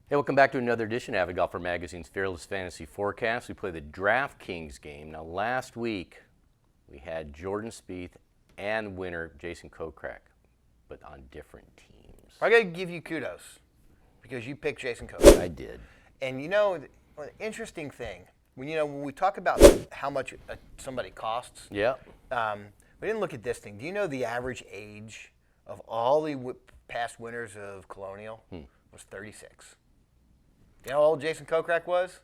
Hey, welcome back to another edition of Avid Golfer Magazine's Fearless Fantasy Forecast. We play the DraftKings game. Now, last week, we had Jordan Spieth and winner Jason Kokrak, but on different teams. I got to give you kudos because you picked Jason Kokrak. I did. And you know, an interesting thing, when we talk about how much somebody costs, Yeah. we didn't look at this thing. Do you know the average age of all the past winners of Colonial was 36? You know how old Jason Kokrak was?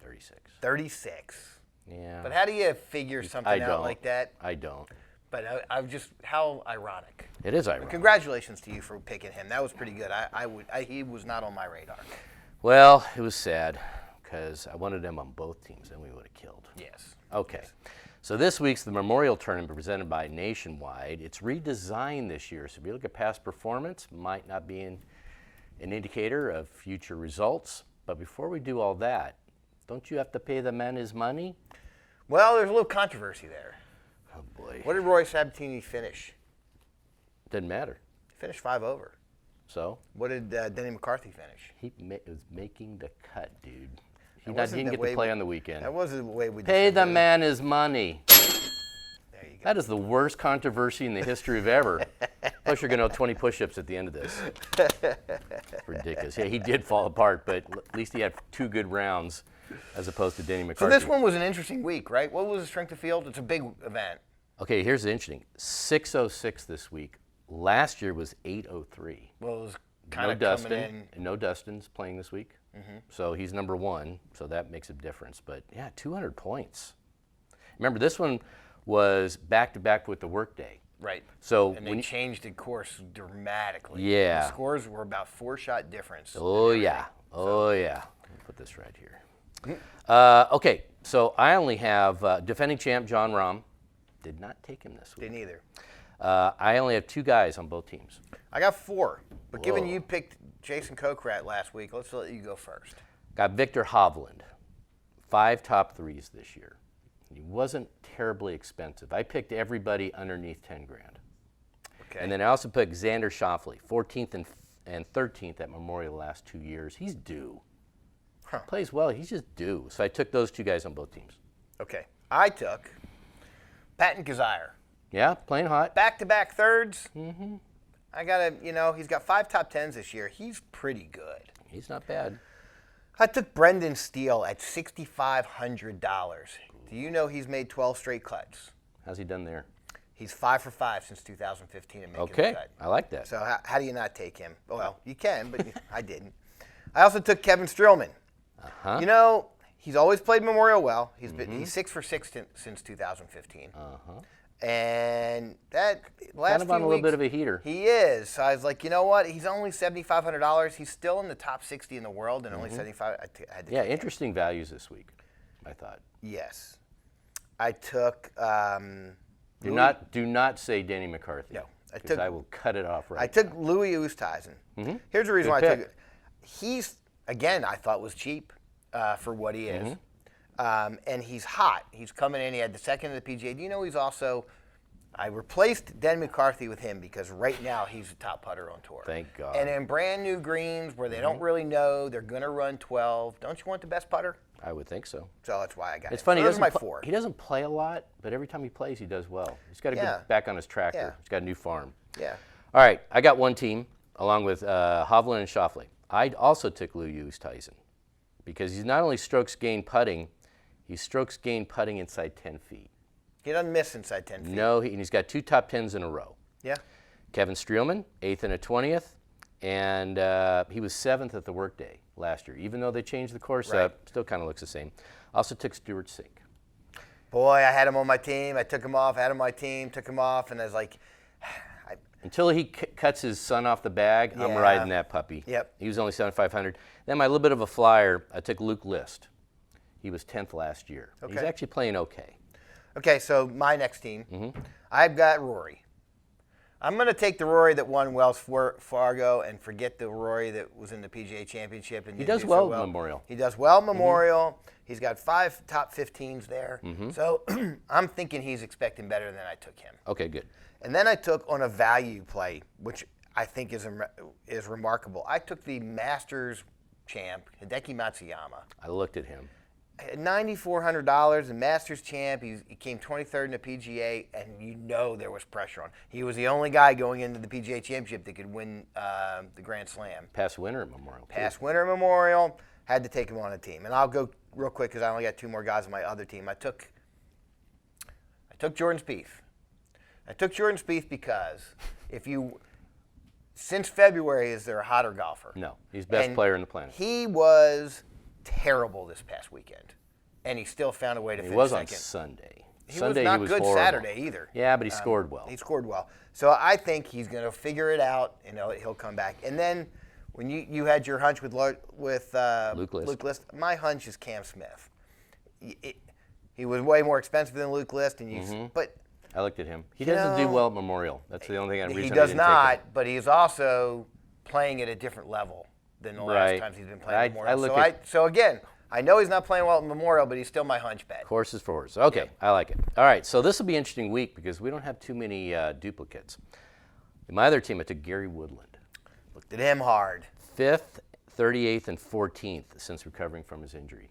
36. 36. Yeah. But how do you figure something out like that? I don't. But I'm just, how ironic. It is ironic. But congratulations to you for picking him. That was pretty good. He was not on my radar. Well, it was sad because I wanted him on both teams, and we would have killed. Yes. Okay. So this week's the Memorial Tournament presented by Nationwide. It's redesigned this year, so if you look at past performance, might not be an indicator of future results. But before we do all that, don't you have to pay the man his money? Well, there's a little controversy there. Oh, boy. What did Roy Sabatini finish? Didn't matter. He finished 5 over. So? What did Denny McCarthy finish? He was making the cut, dude. He That didn't get to play on the weekend. That wasn't the way we Pay the decided. man his money. There you go. That is the worst controversy in the history of ever. Plus, you're going to have 20 push-ups at the end of this. Ridiculous. Yeah, he did fall apart, but at least he had 2 good rounds as opposed to Denny So McCarthy. this one was an interesting week, right? What was the strength of field? It's a big event. Okay, here's the interesting. 606 this week. Last year was 803. Well, it was No kind of Dustin. coming in. And no Dustin's playing this week. So he's number 1, so that makes a difference. But yeah, 200 points. Remember, this one was back-to-back with the workday. Right. So And when they changed the course dramatically. Yeah. The scores were about 4-shot difference. Oh, and yeah. everything. Oh, yeah. Let me put this right here. Okay, so I only have defending champ John Rahm. Did not take him this week. Didn't either. I only have 2 guys on both teams. I got 4. But given Whoa. you picked Jason Kokrat last week, let's let you go first. Got Victor Hovland. 5 top 3s this year. He wasn't terribly expensive. I picked everybody underneath 10 grand. Okay. And then I also picked Xander Schauffele, 14th and 13th at Memorial the last 2 years. He's due. Huh. Plays well. He's just due. So I took those 2 guys on both teams. Okay. I took Patton Kizzire. Yeah, playing hot. Back-to-back thirds. Mm-hmm. I got to, he's got 5 top 10s this year. He's pretty good. He's not bad. I took Brendan Steele at $6,500. Do you know he's made 12 straight cuts? How's he done there? He's 5 for 5 since 2015 and making Okay, the cut. I like that. So how do you not take him? Well, you can, but I didn't. I also took Kevin Streelman. Uh-huh. He's always played Memorial well. He's 6 for 6 since 2015. Uh-huh. And that last Kind of on few a little weeks, bit of a heater. He is. So I was like, you know what? He's only $7,500. He's still in the top 60 in the world, and only 75. I had to Yeah, take him. interesting values this week, I thought. Yes. I took. Do not say Denny McCarthy. No, because I will cut it off right I took Louis Oosthuizen. Here's the reason Good why I took pick. it. He's, again, I thought was cheap for what he is. And he's hot. He's coming in. He had the second of the PGA. Do you know he's also, I replaced Den McCarthy with him because right now he's the top putter on tour. Thank God. And in brand new greens where they don't really know, they're going to run 12. Don't you want the best putter? I would think so. So that's why I got it. It's funny. So He those are my doesn't, 4. he doesn't play a lot, but every time he plays, he does well. He's got to get back on his tractor. Yeah. He's got a new farm. Yeah. All right, I got one team along with Hovland and Schauffele. I also took Louis Oosthuizen because he's not only strokes gained putting, he strokes gained putting inside 10 feet. He doesn't miss inside 10 feet. No, and he's got 2 top 10s in a row. Yeah. Kevin Streelman, 8th and a 20th, and he was 7th at the workday last year. Even though they changed the course up, still kind of looks the same. Also took Stuart Sink. Boy, I had him on my team. I took him off, had him on my team, took him off, and I was like, Until he cuts his son off the bag, I'm Yeah. riding that puppy. Yep. He was only 7,500. Then my little bit of a flyer, I took Luke List. He was 10th last year. He's Okay. actually playing okay. okay, so my next team, I've got Rory. I'm going to take the Rory that won Wells Fargo and forget the Rory that was in the PGA Championship. And He didn't does do well so at Memorial. He does well at Memorial. He's got 5 top 15s there. So I'm thinking he's expecting better than I took him. Okay, good. And then I took on a value play, which I think is remarkable. I took the Masters champ, Hideki Matsuyama. I looked at him. $9,400, the Masters champ. He came 23rd in the PGA, and there was pressure on. He was the only guy going into the PGA Championship that could win the Grand Slam. Past winner at Memorial. Past winner at Memorial. Had to take him on a team. And I'll go real quick because I only got 2 more guys on my other team. I took Jordan Spieth. I took Jordan Spieth because since February, is there a hotter golfer? No, he's best player on the planet. He was terrible this past weekend, and he still found a way to finish second. second. He was on Sunday. He Sunday, was not he was good horrible. Saturday either. Yeah, but he scored well. He scored well. So I think he's going to figure it out, and he'll come back. And then when you had your hunch with Luke List, my hunch is Cam Smith. He was way more expensive than Luke List, but I looked at him. He doesn't do well at Memorial. That's the only reason he I does didn't not. take him. But he's also playing at a different level than the last times he's been playing at Memorial. So again, I know he's not playing well at Memorial, but he's still my hunch bet. Horses for horses. Okay, I like it. All right, so this will be an interesting week because we don't have too many duplicates. In my other team, I took Gary Woodland. Looked at him hard. 5th, 38th, and 14th since recovering from his injury.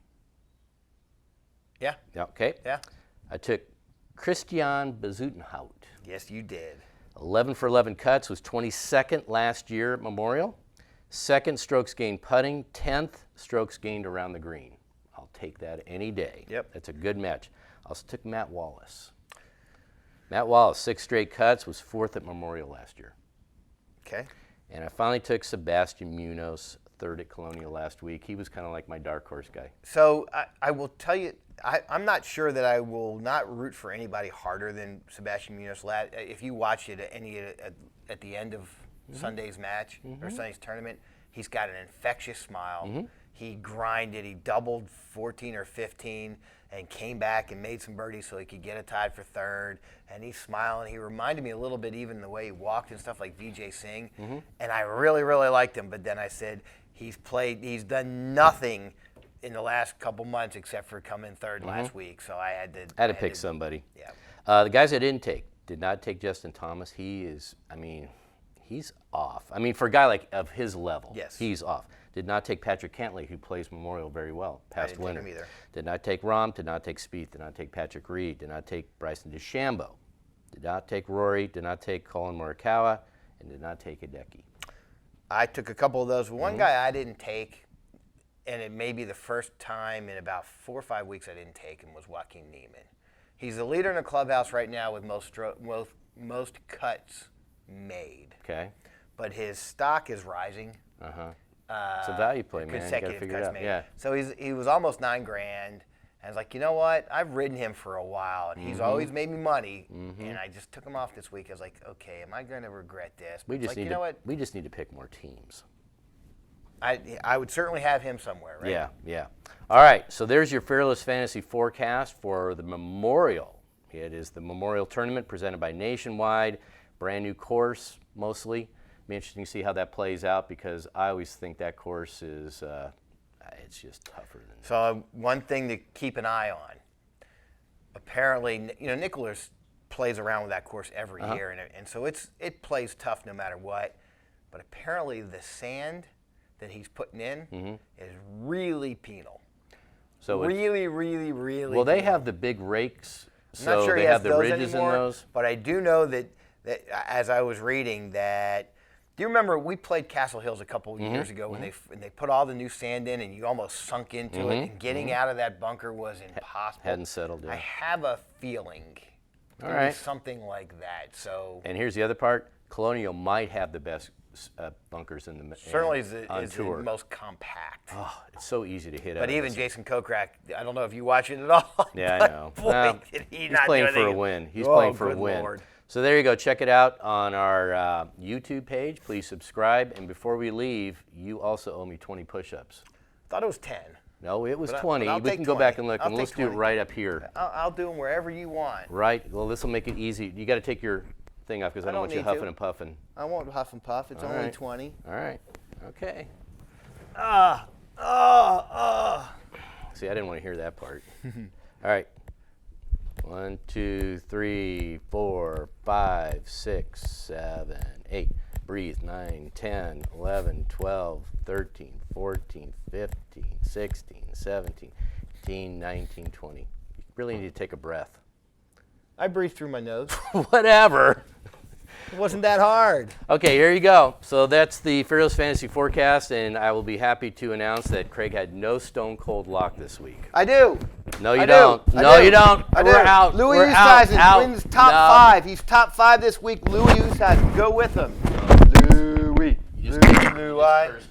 Yeah. Okay. Yeah. I took Christian Bezuidenhout. Yes, you did. 11 for 11 cuts, was 22nd last year at Memorial. 2nd strokes gained putting, 10th strokes gained around the green. I'll take that any day. Yep. That's a good match. I also took Matt Wallace. Matt Wallace, 6 straight cuts, was 4th at Memorial last year. Okay. And I finally took Sebastian Munoz, 3rd at Colonial last week. He was kind of like my dark horse guy. So I will tell you, I'm not sure that I will not root for anybody harder than Sebastian Munoz. If you watched it at the end of Sunday's match or Sunday's tournament, he's got an infectious smile. He grinded. He doubled 14 or 15 and came back and made some birdies so he could get a tied for 3rd. And he's smiling. He reminded me a little bit even the way he walked and stuff like Vijay Singh. And I really, really liked him. But then I said he's done nothing in the last couple months except for coming 3rd last week. So I had to pick somebody. Yeah. The guys I did not take Justin Thomas. He's off. I mean, for a guy of his level, yes, he's off. Did not take Patrick Cantley, who plays Memorial very well, past winner. I didn't take him either. Did not take Rahm, did not take Spieth, did not take Patrick Reed, did not take Bryson DeChambeau, did not take Rory, did not take Colin Morikawa, and did not take Hideki. I took a couple of those. One guy I didn't take, and it may be the first time in about 4 or 5 weeks I didn't take him, was Joaquin Niemann. He's the leader in the clubhouse right now with most cuts made. Okay. But his stock is rising. It's a value play, man. You got to figure it out. Made. Yeah. So he was almost $9,000. And I was like, you know what? I've ridden him for a while, and he's always made me money. And I just took him off this week. I was like, okay, am I going to regret this? But We just need to pick more teams. I would certainly have him somewhere, right? Yeah. All right, so there's your Fearless Fantasy forecast for the Memorial. It is the Memorial Tournament presented by Nationwide, brand new course mostly. Be interesting to see how that plays out because I always think that course is it's just tougher than. So one thing to keep an eye on. Apparently, Nicholas plays around with that course every year, and so it plays tough no matter what. But apparently, the sand that he's putting in is really penal. So really. Well, they have the big rakes, so not sure they he have has the those ridges anymore, in those. But I do know that as I was reading that. Do you remember we played Castle Hills a couple of years ago when they put all the new sand in and you almost sunk into it, and getting out of that bunker was impossible. Hadn't settled yet. I have a feeling it's something like that. So. And here's the other part: Colonial might have the best bunkers in the certainly is tour. The most compact. Oh, it's so easy to hit. But even Jason Kokrak, I don't know if you watch it at all. Yeah, I know. Boy, did he's playing for a win. He's playing for a win. Lord. So there you go. Check it out on our YouTube page. Please subscribe. And before we leave, you also owe me 20 push-ups. I thought it was 10. No, it was 20. We can go 20. back and look, I'll and let's do 20. it right up here. I'll do them wherever you want. Right. Well, this will make it easy. You got to take your thing off because I don't want you huffing to. and puffing. I won't huff and puff. It's only 20. All right. Okay. See, I didn't want to hear that part. All right. 1, 2, 3, 4, 5, 6, 7, 8. Breathe. 9, 10, 11, 12, 13, 14, 15, 16, 17, 18, 19, 20. You really need to take a breath. I breathed through my nose. Whatever. It wasn't that hard. Okay, here you go. So that's the Fearless Fantasy Forecast, and I will be happy to announce that Craig had no stone cold luck this week. I do. No, you don't. No, you don't. We're out. Louis We're out. Oosthuizen wins top 5. He's top 5 this week. Louis Oosthuizen. Go with him. Louis. You just picked Louis.